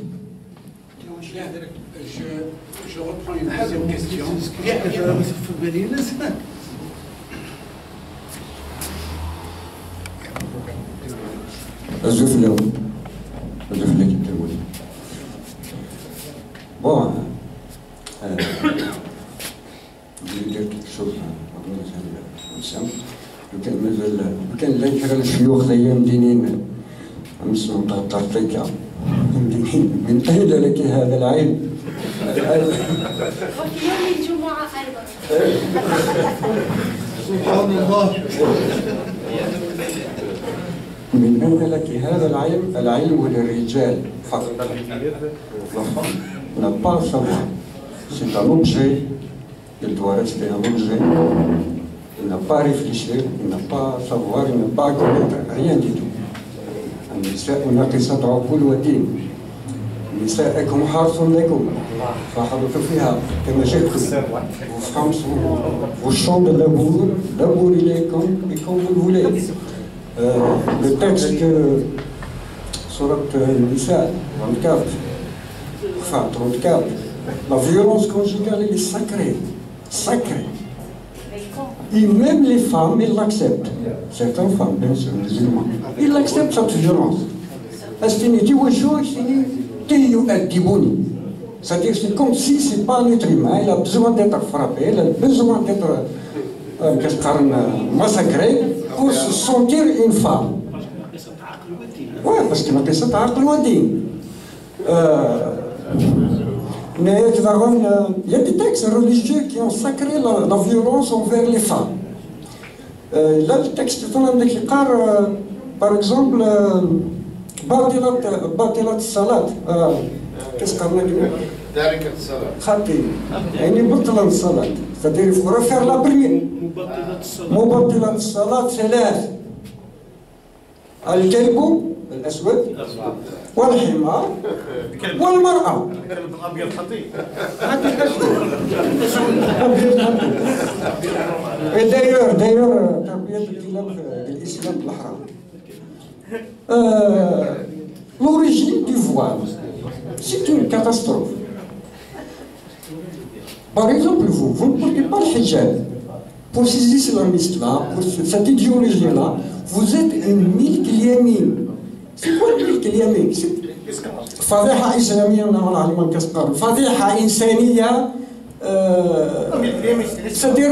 Je reprends une deuxième question. Bon, je vais dire quelque chose. كان لا يكره الشيوخ ايام دينين نسمعوا طرطيكه من اين لك هذا العلم؟ وفي يوم الجمعه ايضا. سبحان الله. من قلنا لك هذا العلم للرجال فقط. n'a pas à savoir. C'est un objet, il doit rester un objet. Il n'a pas à réfléchir, il n'a pas à savoir, il n'a pas à connaître rien du tout. النساء ناقصات عقول ودين. نساءكم حرث لكم فحرثوا فيها كما شئتم. Vos femmes sont vos champs de labour, labourez-les comme vous voulez. Le texte que Surat Nisa 24, enfin 34, la violence conjugale elle est sacrée, sacrée. Et même les femmes, ils l'acceptent. Certaines femmes, bien sûr, musulmanes, ils acceptent cette violence. C'est-à-dire que c'est comme si ce n'est pas un être humain, il a besoin d'être frappé, il a besoin d'être massacré pour se sentir une femme. Oui, parce qu'il a ça à mais il y a des textes religieux qui ont sacré la violence envers les femmes. Là, le texte qui parle, par exemple, Batilat Salat. Qu'est-ce qu'on a dit? Khati. Batilat Salat. C'est-à-dire qu'il faut refaire la prière. Batilat Salat, c'est l'air. Al-Kelbu, الأسود والحمار والمرأة. d'ailleurs تربية الكلاب في الإسلام الحرام. L'origine du voile, c'est une catastrophe. Par exemple, vous ne portez pas le hijab. Pour ces islamistes-là, pour cette idéologie-là, vous êtes une milk yamin. C'est quoi le milk yamin? فضيحة إسلامية والله أعلم ما كسقر. فضيحة إنسانية. C'est-à-dire,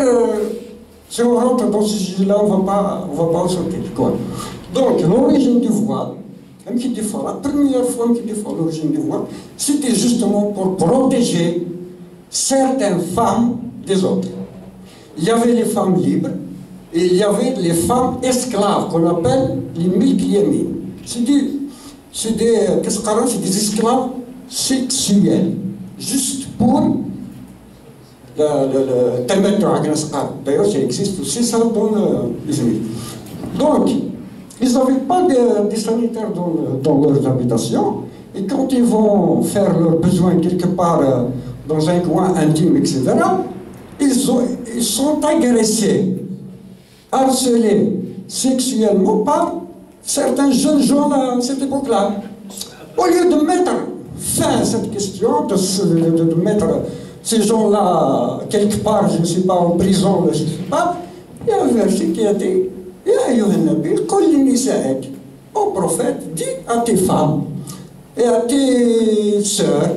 si on rentre dans ce sujet-là, on ne va pas en sortir. Donc, l'origine du voile, la première fois qu'il défend l'origine du voile, c'était justement pour protéger certaines femmes des autres. Il y avait les femmes libres et il y avait les femmes esclaves qu'on appelle les milk yamin. C'est des esclaves sexuels, juste pour le tamattu. D'ailleurs, ça existe aussi ça dans les États. Donc, ils n'avaient pas de sanitaires dans leurs habitations, et quand ils vont faire leurs besoins quelque part dans un coin intime, etc., ils sont agressés, harcelés sexuellement par certains jeunes gens à cette époque-là. Au lieu de mettre fin à cette question, de mettre ces gens-là quelque part, je ne sais pas, en prison, je ne sais pas, il y a un verset qui a dit Ya ayyuhan nabi, qul li nisa'ik, ô prophète, dis à tes femmes et à tes sœurs,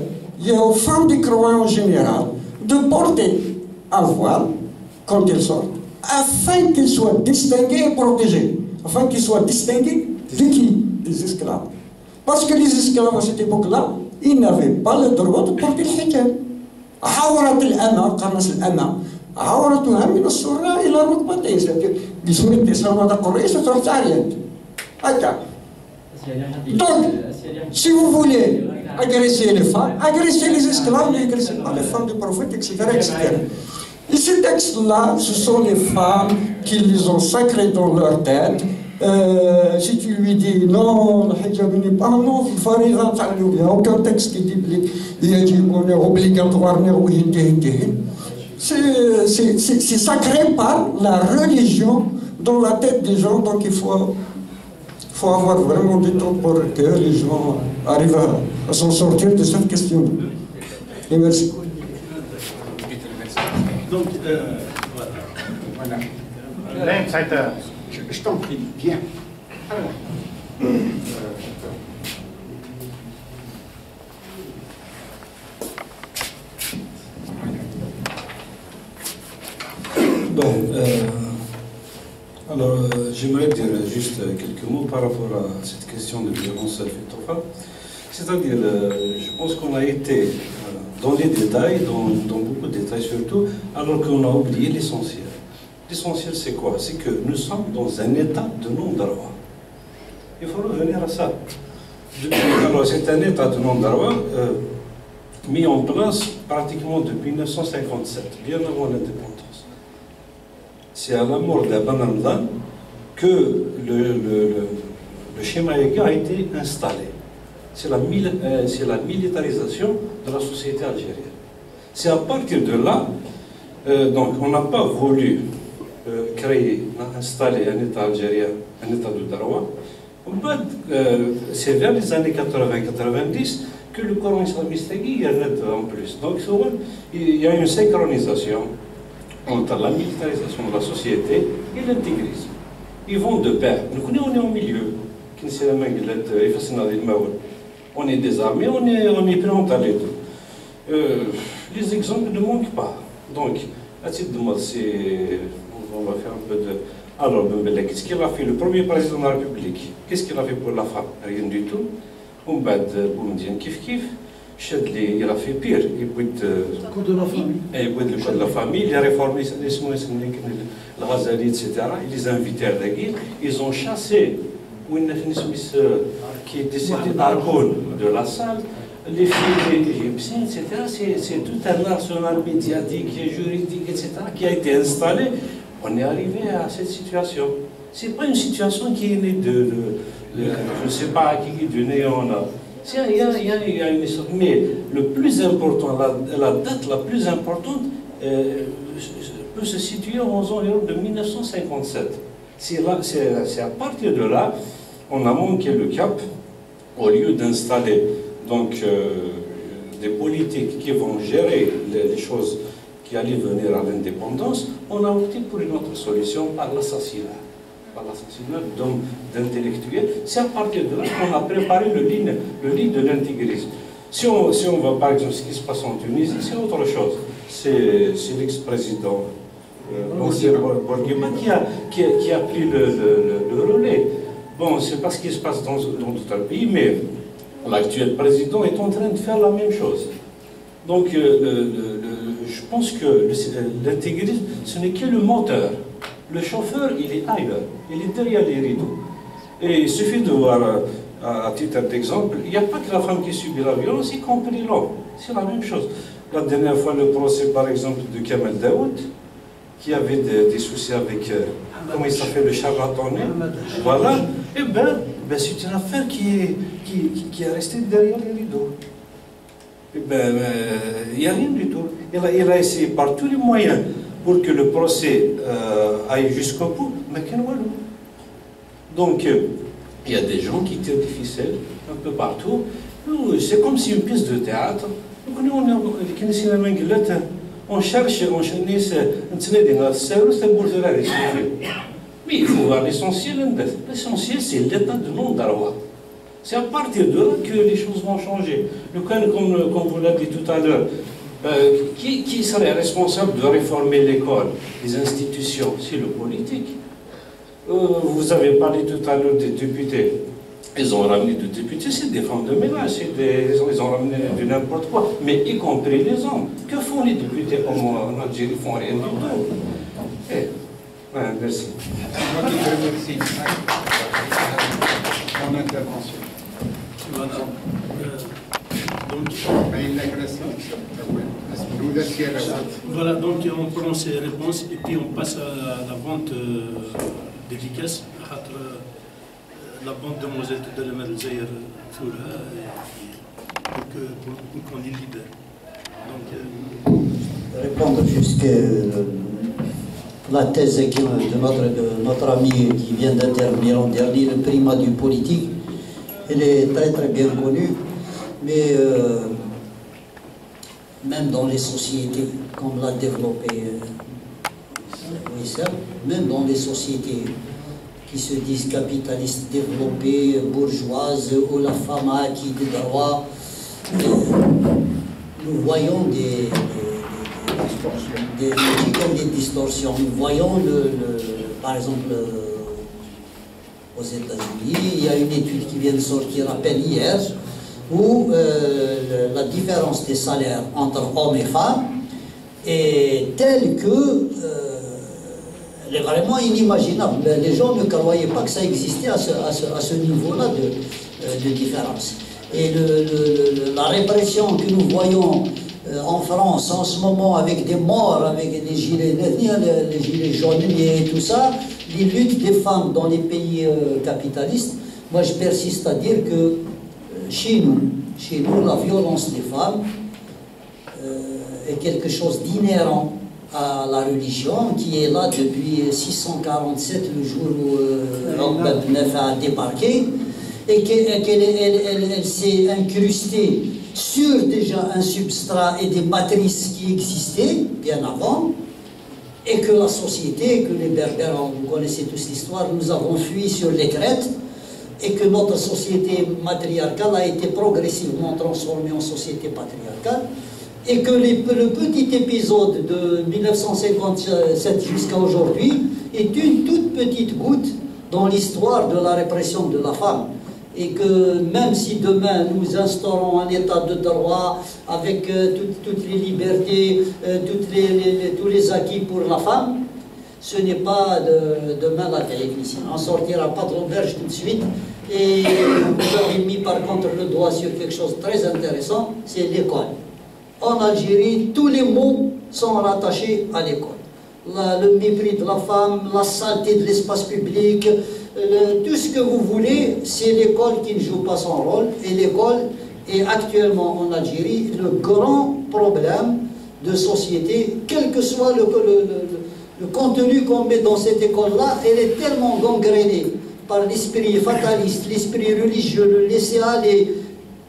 et aux femmes des croyants en général, de porter un voile quand elles sortent, afin qu'ils soient distingués et protégés. Afin qu'ils soient distingués de qui? Des esclaves. Parce que les esclaves à cette époque-là, ils n'avaient pas le droit de porter le hijab. عورت الأمة قرنس الأمة عورتها من السرة إلى الركبتين. C'est-à-dire جسم الإسلام هذا قريش تروح تعريان. Donc, si vous voulez agresser les femmes, agressez les esclaves, mais agressez pas les femmes du prophète, etc., etc. Et ces textes-là, ce sont les femmes qui les ont sacrés dans leur tête. Si tu lui dis non, le hijab n'est pas non, il n'y a aucun texte qui dit qu'on est obligatoire, c'est sacré par la religion dans la tête des gens, donc il faut avoir vraiment du temps pour que les gens arrivent à s'en sortir de cette question. Et merci. Donc, voilà. Je t'en prie, bien. J'aimerais dire juste quelques mots par rapport à cette question de violence faite aux femmes. C'est-à-dire, je pense qu'on a été dans les détails, dans beaucoup de détails surtout, alors qu'on a oublié l'essentiel. L'essentiel, c'est quoi? C'est que nous sommes dans un état de non-droit. Il faut revenir à ça. Alors, c'est un état de non-droit mis en place pratiquement depuis 1957, bien avant l'indépendance. C'est à la mort d'Aban Hamdan que le schéma EGA a été installé. C'est la militarisation de la société algérienne. C'est à partir de là, donc on n'a pas voulu installer un État algérien, un État de droit. C'est vers les années 80-90 que le Coran islamiste est en plus. Donc il y a une synchronisation entre la militarisation de la société et l'intégrisme. Ils vont de pair. Nous, on est au milieu. On est désarmé, on est prêt à aller. Les exemples ne manquent pas. Donc, à titre de mode, on va faire un peu de... Alors, qu'est-ce qu'il a fait le premier président de la République? Qu'est-ce qu'il a fait pour la femme? Rien du tout. On va dire kif kif. Chadli, il a fait pire. Il boit le code de la famille. Il boit le code de la famille. Il a réformé le Ghazali, etc. Il les a invités à la guerre. Ils ont chassé qui est décédé d'Argon de la salle. Les filles égyptiennes, etc. C'est tout un arsenal médiatique, juridique, etc. qui a été installé. On est arrivé à cette situation. Ce n'est pas une situation qui est née je ne sais pas, qui est du néant là. Il y a une histoire. Mais le plus important, la date la plus importante peut se situer aux environs de 1957. C'est à partir de là, on a manqué le cap. Au lieu d'installer donc des politiques qui vont gérer les choses qui allaient venir à l'indépendance, on a opté pour une autre solution par l'assassinat. Par l'assassinat d'hommes, d'intellectuels. C'est à partir de là qu'on a préparé le lit de l'intégrisme. Si on va par exemple ce qui se passe en Tunisie, c'est autre chose. C'est l'ex-président Bourguiba qui a pris le relais. Bon, c'est pas ce qui se passe dans tout un pays, mais l'actuel président est en train de faire la même chose. Donc, je pense que l'intégrisme, ce n'est que le moteur. Le chauffeur, il est ailleurs, il est derrière les rideaux. Et il suffit de voir, à titre d'exemple, il n'y a pas que la femme qui subit la violence, y compris l'homme. C'est la même chose. La dernière fois, le procès, par exemple, de Kamel Daoud, qui avait des soucis avec, comment il s'appelle, le charlatané. Voilà. Eh bien, c'est une affaire qui est restée derrière les rideaux. Eh bien, il n'y a rien du tout. Il a essayé par tous les moyens pour que le procès aille jusqu'au bout, mais qu'un walou. Donc, il y a des gens qui tirent des ficelles un peu partout. C'est comme si une pièce de théâtre. On cherche, mais il faut voir l'essentiel. L'essentiel, c'est l'état de non-droit. C'est à partir de là que les choses vont changer. Comme vous l'avez dit tout à l'heure, qui serait responsable de réformer l'école, les institutions? C'est le politique. Vous avez parlé tout à l'heure des députés. Ils ont ramené des députés, c'est des femmes de ménage, ils ont ramené de n'importe quoi, mais y compris les hommes. Que font les députés en Algérie? Ils ne font rien du tout. Merci. Moi qui te remercie. Mon intervention. Voilà, donc on prend ces réponses et puis on passe à la vente dédicace. La bande demoiselle de Delmer Zaire pour qu'on y libère. Répondre jusqu'à la thèse de notre ami qui vient d'intervenir en dernier, le primat du politique, elle est très très bien connue, mais même dans les sociétés, comme l'a développé Wissem, même dans les sociétés qui se disent capitalistes développées, bourgeoises, où la femme a acquis des droits, nous voyons des distorsions. Nous voyons, par exemple, aux États-Unis, il y a une étude qui vient de sortir à peine hier, où la différence des salaires entre hommes et femmes est telle que elle est vraiment inimaginable. Les gens ne croyaient pas que ça existait à ce niveau-là de différence. Et la répression que nous voyons en France en ce moment, avec des morts, avec les gilets jaunes et tout ça, les luttes des femmes dans les pays capitalistes, moi je persiste à dire que chez nous, la violence des femmes est quelque chose d'inhérent à la religion, qui est là depuis 647, le jour où Uqba ibn Nafi' a débarqué, et qu'elle s'est incrustée sur déjà un substrat et des matrices qui existaient bien avant, et que la société, que les Berbères, vous connaissez tous l'histoire, nous avons fui sur les crêtes, et que notre société matriarcale a été progressivement transformée en société patriarcale, et que le petit épisode de 1957 jusqu'à aujourd'hui est une toute petite goutte dans l'histoire de la répression de la femme. Et que même si demain nous instaurons un état de droit avec toutes les libertés, tous les acquis pour la femme, ce n'est pas demain la télévision. On ne sortira pas de l'auberge tout de suite. Et vous avez mis par contre le doigt sur quelque chose de très intéressant, c'est l'école. En Algérie, tous les mots sont rattachés à l'école. Le mépris de la femme, la saleté de l'espace public, tout ce que vous voulez, c'est l'école qui ne joue pas son rôle. Et l'école est actuellement en Algérie le grand problème de société, quel que soit le contenu qu'on met dans cette école-là, elle est tellement gangrénée par l'esprit fataliste, l'esprit religieux, le laisser aller,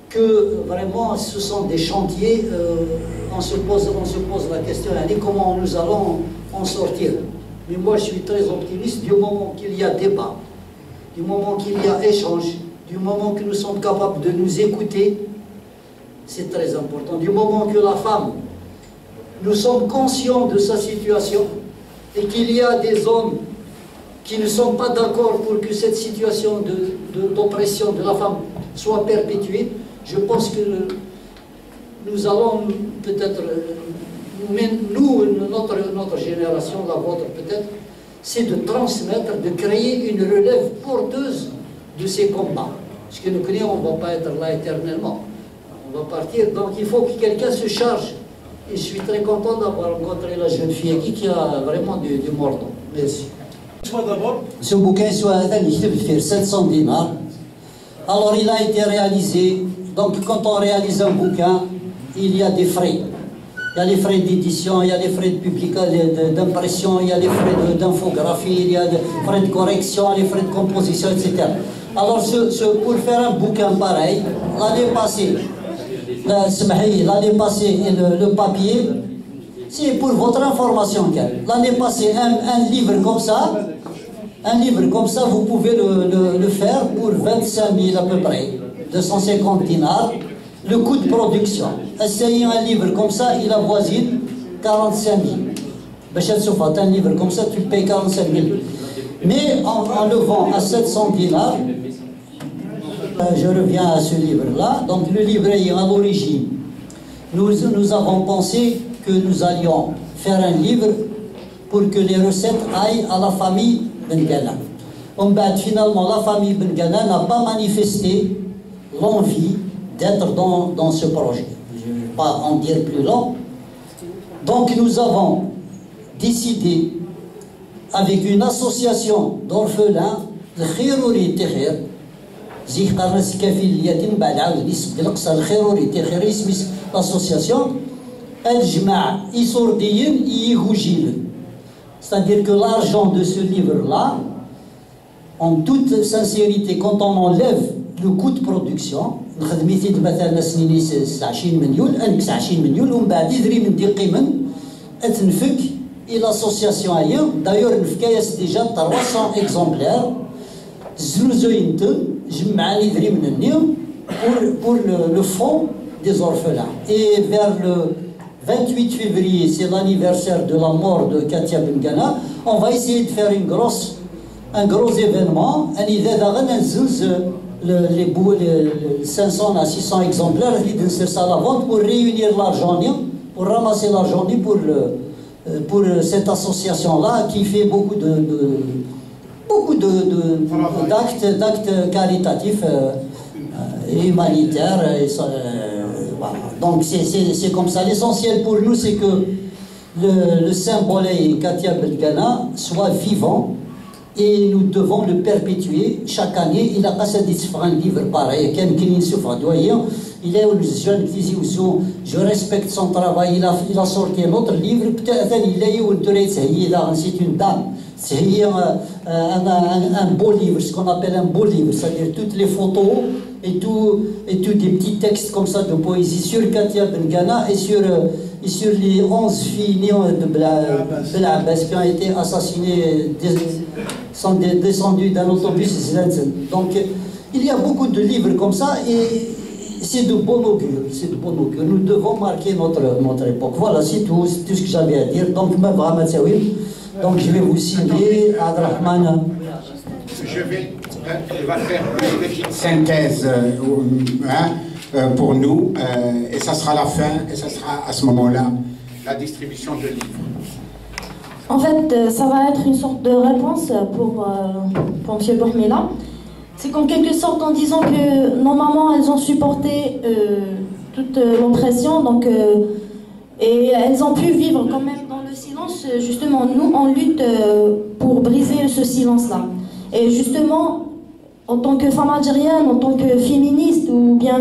que vraiment ce sont des chantiers, on se pose la question, comment nous allons en sortir. Mais moi je suis très optimiste du moment qu'il y a débat, du moment qu'il y a échange, du moment que nous sommes capables de nous écouter, c'est très important. Du moment que la femme, nous sommes conscients de sa situation et qu'il y a des hommes qui ne sont pas d'accord pour que cette situation d'oppression de la femme soit perpétuée, je pense que nous allons peut-être, nous, notre génération, la vôtre peut-être, c'est de transmettre, de créer une relève porteuse de ces combats. Parce que nous connaissons, on ne va pas être là éternellement. On va partir, donc il faut que quelqu'un se charge. Et je suis très content d'avoir rencontré la jeune fille qui a vraiment du mordant. Merci. Ce bouquin, il 700 dinars. Alors il a été réalisé. Donc quand on réalise un bouquin, il y a des frais. Il y a les frais d'édition, il y a les frais de publication, d'impression, il y a les frais d'infographie, il y a les frais de correction, les frais de composition, etc. Alors pour faire un bouquin pareil, l'année passée, le papier, c'est pour votre information. L'année passée, un livre comme ça, vous pouvez le faire pour 25 000 à peu près, 250 dinars, le coût de production. Essayez un livre comme ça, il avoisine 45 000. Un livre comme ça, tu payes 45 000. Mais en le vend à 700 dinars, je reviens à ce livre-là. Donc le livret, à l'origine, nous avons pensé que nous allions faire un livre pour que les recettes aillent à la famille Ben Ghana. Finalement, la famille Ben Ghana n'a pas manifesté l'envie d'être dans ce projet. Je ne vais pas en dire plus long. Donc nous avons décidé, avec une association d'orphelins, le Khiruri Tehir, l'association, c'est-à-dire que l'argent de ce livre-là, en toute sincérité, quand on enlève le coût de production, et l'association ailleurs, d'ailleurs, c'est déjà 300 exemplaires, pour le fonds des orphelins. Et vers le 28 février, c'est l'anniversaire de la mort de Katia Ben Ghana, on va essayer de faire un gros événement, les 500 à 600 exemplaires, ça à la vente pour réunir l'argent, pour ramasser l'argent pour pour cette association-là qui fait beaucoup d'actes caritatifs et humanitaires. Voilà. Donc c'est comme ça. L'essentiel pour nous, c'est que le symbole Katia Belgana soit vivant et nous devons le perpétuer chaque année. Il a passé un livre pareil, il est un jeune qui dit je respecte son travail, il a sorti un autre livre, peut-être c'est une dame, c'est un beau livre, ce qu'on appelle un beau livre, c'est-à-dire toutes les photos et tout des petits textes comme ça de poésie sur Katia Belgana et sur les 11 filles de Belabès qui ont été assassinées, sont descendues d'un autobus. Donc il y a beaucoup de livres comme ça et c'est de bon augure, c'est de bon augure. Nous devons marquer notre époque. Voilà, c'est tout ce que j'avais à dire. Donc je vais vous signer Abdrahman. Il va faire une petite synthèse pour nous, et ça sera la fin, et ça sera à ce moment-là la distribution de livres. En fait, ça va être une sorte de réponse pour M. Bourmila. C'est qu'en quelque sorte, en disant que normalement elles ont supporté toute l'oppression, donc, et elles ont pu vivre quand même dans le silence, justement, nous on lutte pour briser ce silence-là. Et justement, en tant que femme algérienne, en tant que féministe, ou bien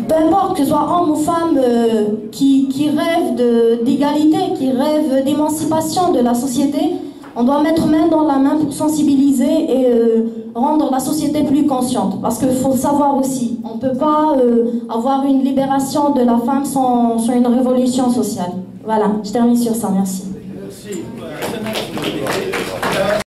peu importe que ce soit homme ou femme qui rêve d'égalité, qui rêve d'émancipation de la société, on doit mettre main dans la main pour sensibiliser et rendre la société plus consciente. Parce qu'il faut savoir aussi, on ne peut pas avoir une libération de la femme sans une révolution sociale. Voilà, je termine sur ça, merci.